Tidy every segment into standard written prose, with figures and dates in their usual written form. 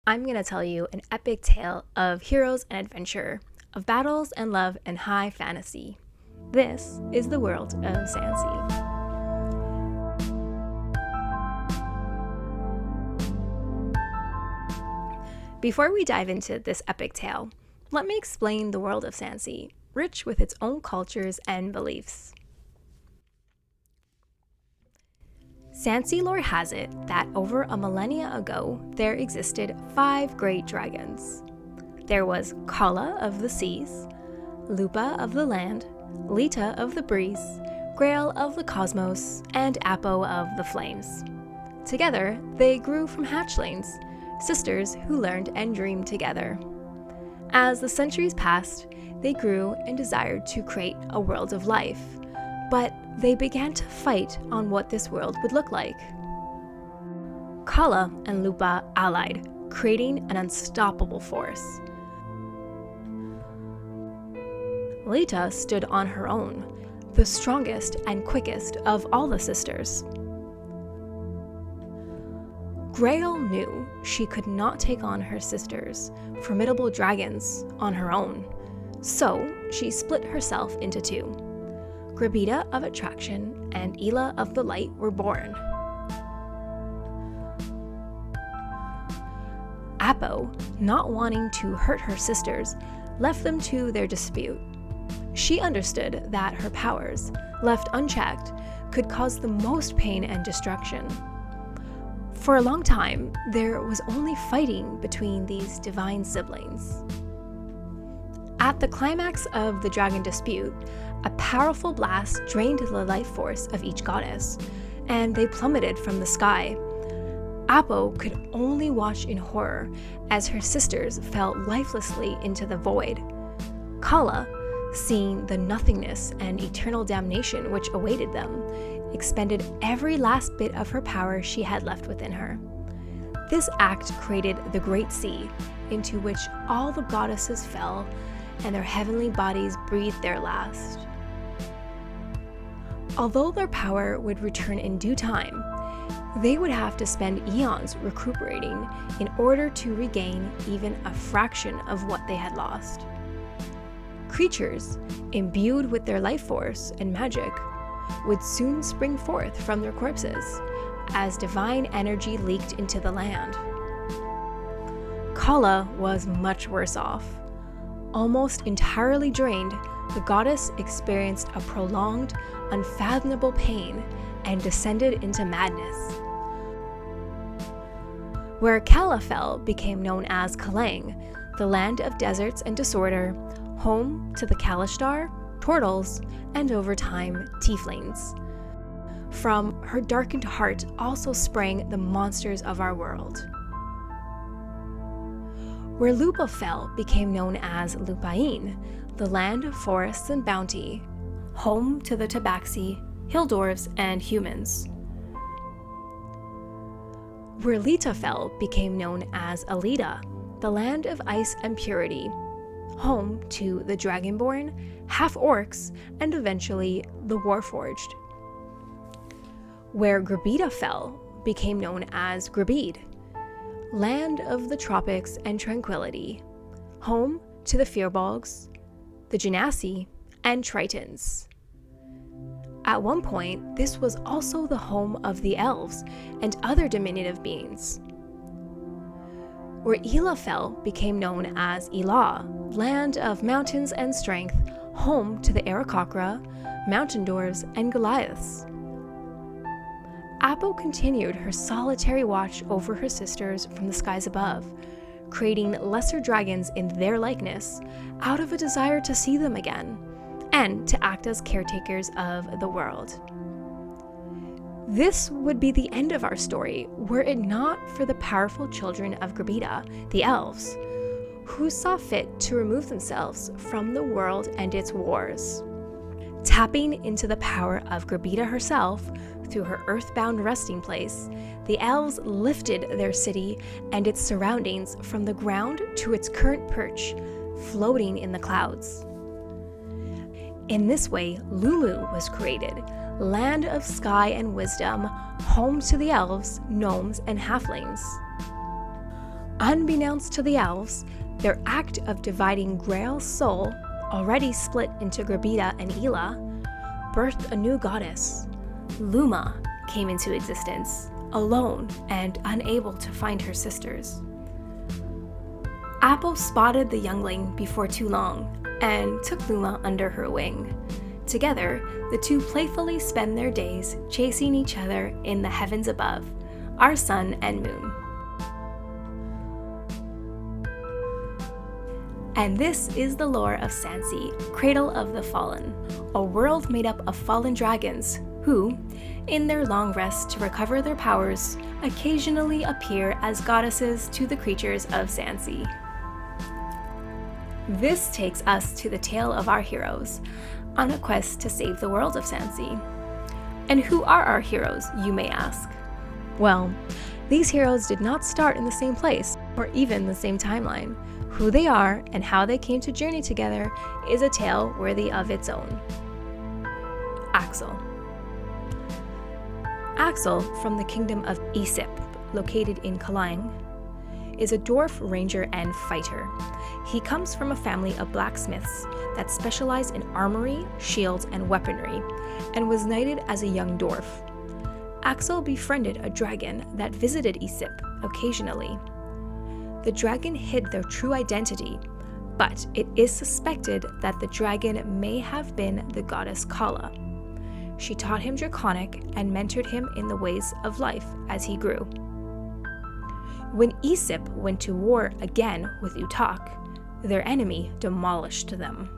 I'm going to tell you an epic tale of heroes and adventure, of battles and love and high fantasy. This is the world of Sansi. Before we dive into this epic tale, let me explain the world of Sansi, rich with its own cultures and beliefs. Sansi lore has it that over a millennia ago, there existed 5 great dragons. There was Kala of the seas, Lupa of the land, Lita of the breeze, Grail of the cosmos, and Apo of the flames. Together, they grew from hatchlings, sisters who learned and dreamed together. As the centuries passed, they grew and desired to create a world of life, but they began to fight on what this world would look like. Kala and Lupa allied, creating an unstoppable force. Lita stood on her own, the strongest and quickest of all the sisters. Grail knew she could not take on her sisters, formidable dragons, on her own, so she split herself into 2. Grabida of Attraction and Ela of the Light were born. Apo, not wanting to hurt her sisters, left them to their dispute. She understood that her powers, left unchecked, could cause the most pain and destruction. For a long time, there was only fighting between these divine siblings. At the climax of the dragon dispute, a powerful blast drained the life force of each goddess, and they plummeted from the sky. Apo could only watch in horror as her sisters fell lifelessly into the void. Kala, seeing the nothingness and eternal damnation which awaited them, expended every last bit of her power she had left within her. This act created the Great Sea, into which all the goddesses fell, and their heavenly bodies breathed their last. Although their power would return in due time, they would have to spend eons recuperating in order to regain even a fraction of what they had lost. Creatures, imbued with their life force and magic, would soon spring forth from their corpses as divine energy leaked into the land. Kala was much worse off. Almost entirely drained, the goddess experienced a prolonged, unfathomable pain and descended into madness. Where Kala fell became known as Kalang, the land of deserts and disorder, home to the Kalashtar, turtles, and over time, tieflings. From her darkened heart also sprang the monsters of our world. Where Lupa fell became known as Lupain, the land of forests and bounty, home to the Tabaxi, hill dwarves, and humans. Where Lita fell became known as Alita, the land of ice and purity, home to the Dragonborn, half-orcs, and eventually the Warforged. Where Grabida fell became known as Grabid, land of the tropics and tranquility, home to the Firbolgs, the Genasi, and Tritons. At one point, this was also the home of the elves and other diminutive beings. Where Ela fell became known as Elah, land of mountains and strength, home to the Aarakocra, mountain dwarves, and Goliaths. Apo continued her solitary watch over her sisters from the skies above, creating lesser dragons in their likeness out of a desire to see them again, and to act as caretakers of the world. This would be the end of our story were it not for the powerful children of Grabida, the elves, who saw fit to remove themselves from the world and its wars. Tapping into the power of Grabida herself through her earthbound resting place, the elves lifted their city and its surroundings from the ground to its current perch, floating in the clouds. In this way, Lulu was created, land of sky and wisdom, home to the elves, gnomes, and halflings. Unbeknownst to the elves, their act of dividing Grail's soul, already split into Grabida and Ela, birthed a new goddess. Luma came into existence, alone and unable to find her sisters. Apple spotted the youngling before too long and took Luma under her wing. Together, the two playfully spend their days chasing each other in the heavens above, our sun and moon. And this is the lore of Sansi, Cradle of the Fallen, a world made up of fallen dragons who, in their long rest to recover their powers, occasionally appear as goddesses to the creatures of Sansi. This takes us to the tale of our heroes, on a quest to save the world of Sansi. And who are our heroes, you may ask? Well, these heroes did not start in the same place, or even the same timeline. Who they are and how they came to journey together is a tale worthy of its own. Axel. Axel, from the kingdom of Isip, located in Kalang, is a dwarf ranger and fighter. He comes from a family of blacksmiths that specialize in armory, shields, and weaponry, and was knighted as a young dwarf. Axel befriended a dragon that visited Isip occasionally. The dragon hid their true identity, but it is suspected that the dragon may have been the goddess Kala. She taught him Draconic and mentored him in the ways of life as he grew. When Isip went to war again with Utak, their enemy demolished them.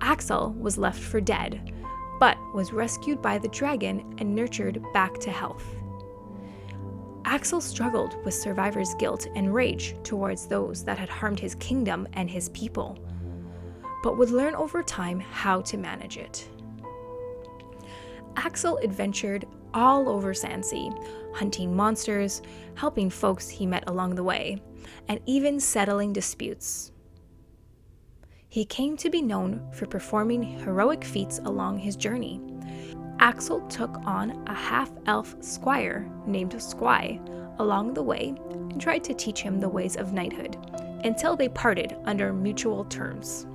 Axel was left for dead, but was rescued by the dragon and nurtured back to health. Axel struggled with survivor's guilt and rage towards those that had harmed his kingdom and his people, but would learn over time how to manage it. Axel adventured all over Sansi, hunting monsters, helping folks he met along the way, and even settling disputes. He came to be known for performing heroic feats along his journey. Axel took on a half-elf squire named Squy along the way and tried to teach him the ways of knighthood, until they parted under mutual terms.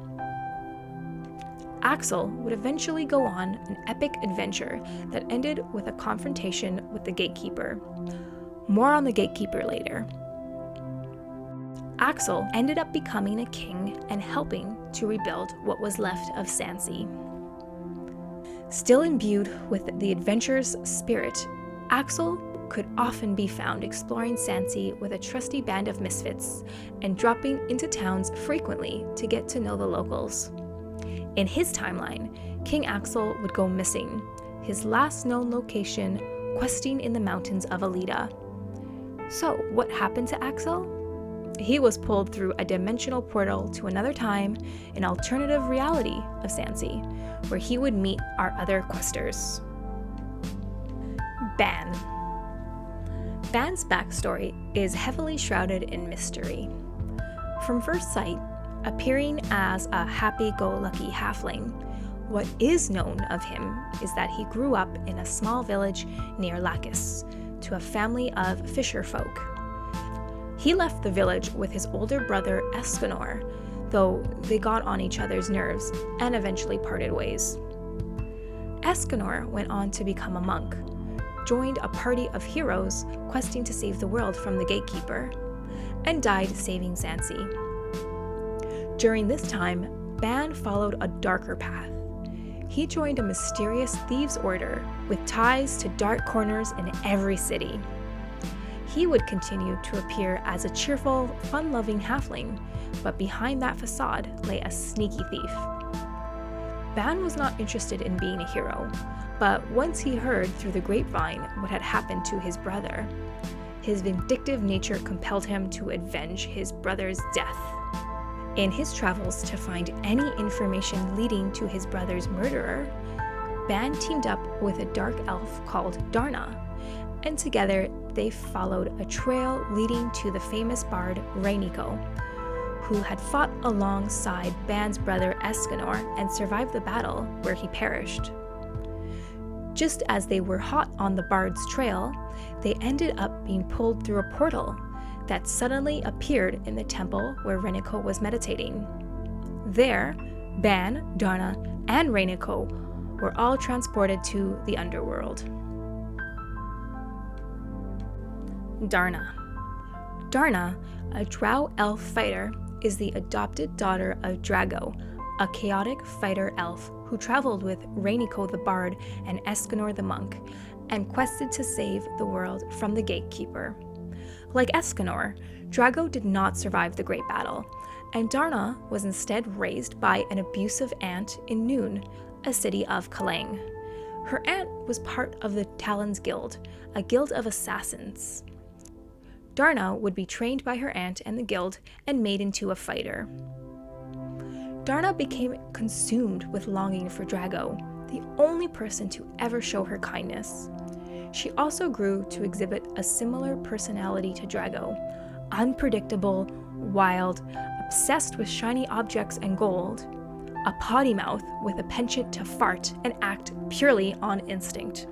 Axel would eventually go on an epic adventure that ended with a confrontation with the gatekeeper. More on the gatekeeper later. Axel ended up becoming a king and helping to rebuild what was left of Sansi. Still imbued with the adventurous spirit, Axel could often be found exploring Sansi with a trusty band of misfits and dropping into towns frequently to get to know the locals. In his timeline, King Axel would go missing, his last known location questing in the mountains of Alida. So, what happened to Axel? He was pulled through a dimensional portal to another time, an alternative reality of Sansi, where he would meet our other questers. Ban. Ban's backstory is heavily shrouded in mystery. From first sight, appearing as a happy-go-lucky halfling, what is known of him is that he grew up in a small village near Lacus to a family of fisher folk. He left the village with his older brother Escanor, though they got on each other's nerves and eventually parted ways. Escanor went on to become a monk, joined a party of heroes questing to save the world from the gatekeeper, and died saving Sansi. During this time, Ban followed a darker path. He joined a mysterious thieves' order with ties to dark corners in every city. He would continue to appear as a cheerful, fun-loving halfling, but behind that facade lay a sneaky thief. Ban was not interested in being a hero, but once he heard through the grapevine what had happened to his brother, his vindictive nature compelled him to avenge his brother's death. In his travels to find any information leading to his brother's murderer, Ban teamed up with a dark elf called Darna, and together they followed a trail leading to the famous bard Rainiko, who had fought alongside Ban's brother Escanor and survived the battle where he perished. Just as they were hot on the bard's trail, they ended up being pulled through a portal that suddenly appeared in the temple where Rainiko was meditating. There, Ban, Darna, and Rainiko were all transported to the underworld. Darna. Darna, a drow elf fighter, is the adopted daughter of Drago, a chaotic fighter elf who traveled with Rainiko the bard and Escanor the monk, and quested to save the world from the gatekeeper. Like Escanor, Drago did not survive the Great Battle, and Darna was instead raised by an abusive aunt in Noon, a city of Kalang. Her aunt was part of the Talon's Guild, a guild of assassins. Darna would be trained by her aunt and the guild and made into a fighter. Darna became consumed with longing for Drago, the only person to ever show her kindness. She also grew to exhibit a similar personality to Drago, unpredictable, wild, obsessed with shiny objects and gold, a potty mouth with a penchant to fart and act purely on instinct.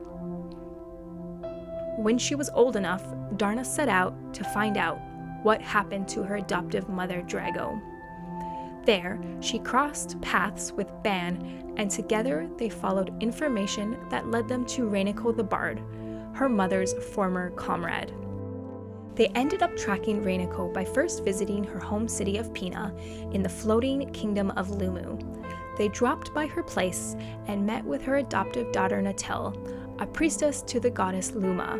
When she was old enough, Darna set out to find out what happened to her adoptive mother, Drago. There, she crossed paths with Ban, and together they followed information that led them to Rainiko the Bard, her mother's former comrade. They ended up tracking Rainiko by first visiting her home city of Pina in the floating kingdom of Lumu. They dropped by her place and met with her adoptive daughter Natil, a priestess to the goddess Luma.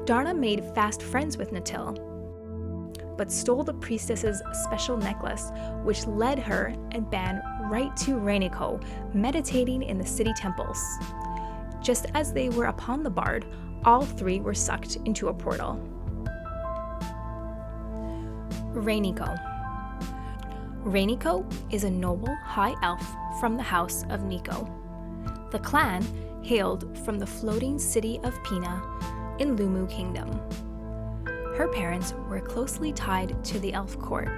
Darna made fast friends with Natil, but stole the priestess's special necklace, which led her and Ban right to Rainiko, meditating in the city temples. Just as they were upon the bard, all three were sucked into a portal. Rainiko. Rainiko is a noble high elf from the house of Nico. The clan hailed from the floating city of Pina in Lumu Kingdom. Her parents were closely tied to the elf court,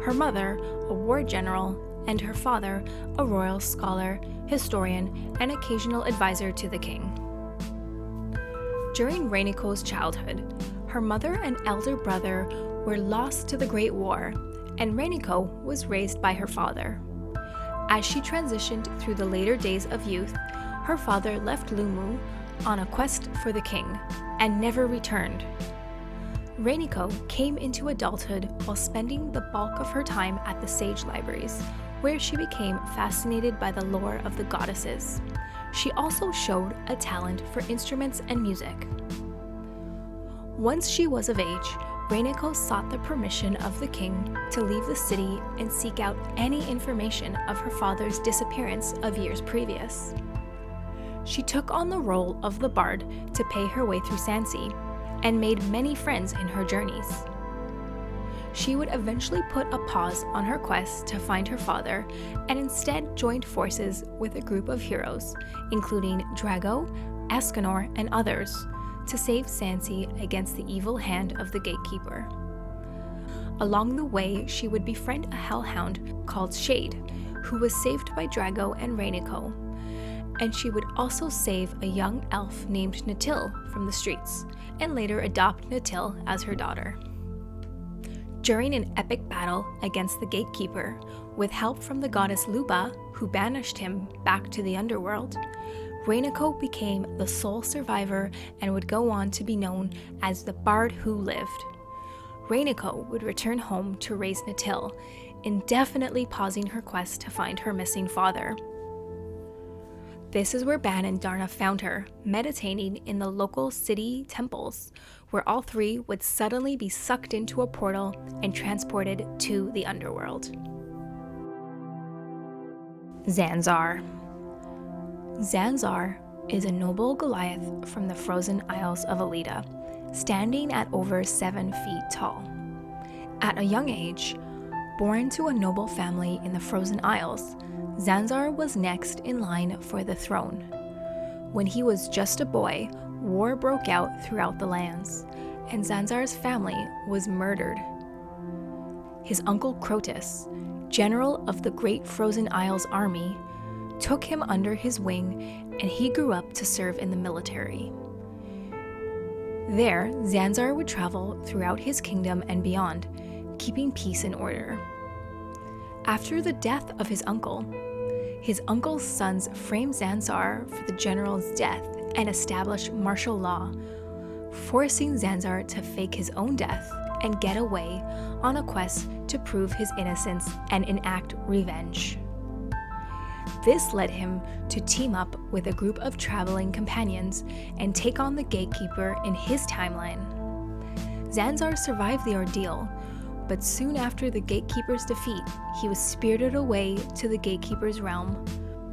her mother a war general, and her father a royal scholar, historian, and occasional advisor to the king. During Rainiko's childhood, her mother and elder brother were lost to the Great War, and Rainiko was raised by her father. As she transitioned through the later days of youth, her father left Lumu on a quest for the king and never returned. Rainiko came into adulthood while spending the bulk of her time at the sage libraries, where she became fascinated by the lore of the goddesses. She also showed a talent for instruments and music. Once she was of age, Rainiko sought the permission of the king to leave the city and seek out any information of her father's disappearance of years previous. She took on the role of the bard to pay her way through Sansi, and made many friends in her journeys. She would eventually put a pause on her quest to find her father, and instead joined forces with a group of heroes, including Drago, Escanor, and others, to save Sansi against the evil hand of the gatekeeper. Along the way, she would befriend a hellhound called Shade, who was saved by Drago and Rainiko, and she would also save a young elf named Natil from the streets, and later adopt Natil as her daughter. During an epic battle against the gatekeeper, with help from the goddess Luba, who banished him back to the underworld, Rainiko became the sole survivor and would go on to be known as the Bard Who Lived. Rainiko would return home to raise Natil, indefinitely pausing her quest to find her missing father. This is where Ban and Darna found her, meditating in the local city temples, where all three would suddenly be sucked into a portal and transported to the underworld. Zanzar. Zanzar is a noble Goliath from the frozen isles of Alita, standing at over 7 feet tall. At a young age, born to a noble family in the frozen isles, Zanzar was next in line for the throne. When he was just a boy, war broke out throughout the lands, and Zanzar's family was murdered. His uncle Crotus, general of the Great Frozen Isles army, took him under his wing, and he grew up to serve in the military. There, Zanzar would travel throughout his kingdom and beyond, keeping peace and order. After the death of his uncle's sons framed Zanzar for the general's death and established martial law, forcing Zanzar to fake his own death and get away on a quest to prove his innocence and enact revenge. This led him to team up with a group of traveling companions and take on the Gatekeeper in his timeline. Zanzar survived the ordeal, but soon after the Gatekeeper's defeat, he was spirited away to the Gatekeeper's realm,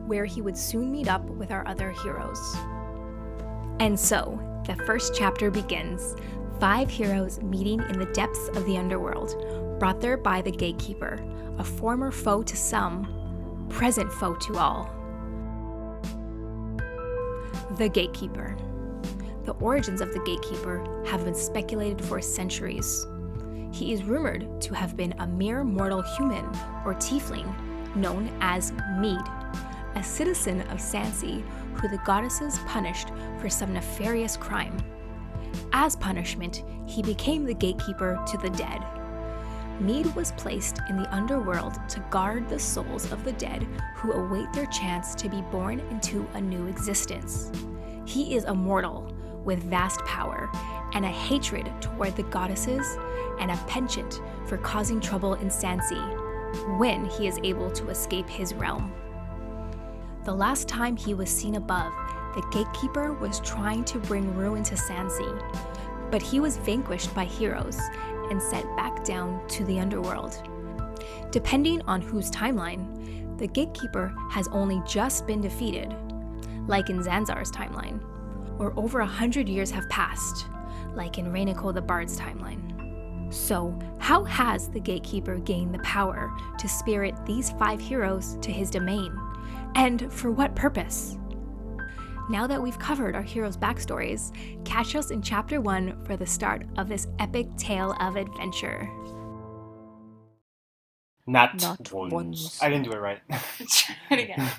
where he would soon meet up with our other heroes. And so, the first chapter begins. 5 heroes meeting in the depths of the underworld, brought there by the Gatekeeper, a former foe to some, present foe to all. The Gatekeeper. The origins of the Gatekeeper have been speculated for centuries. He is rumored to have been a mere mortal human or tiefling known as Mead, a citizen of Sansi who the goddesses punished for some nefarious crime. As punishment, he became the Gatekeeper to the dead. Mead was placed in the underworld to guard the souls of the dead who await their chance to be born into a new existence. He is immortal, with vast power, and a hatred toward the goddesses, and a penchant for causing trouble in Sansi when he is able to escape his realm. The last time he was seen above, the Gatekeeper was trying to bring ruin to Sansi, but he was vanquished by heroes and sent back down to the underworld. Depending on whose timeline, the Gatekeeper has only just been defeated, like in Zanzar's timeline, or over 100 years have passed, like in Rainiko the Bard's timeline. So, how has the Gatekeeper gained the power to spirit these 5 heroes to his domain? And for what purpose? Now that we've covered our heroes' backstories, catch us in Chapter 1 for the start of this epic tale of adventure. Not Not once. once. I didn't do it right. Try it again.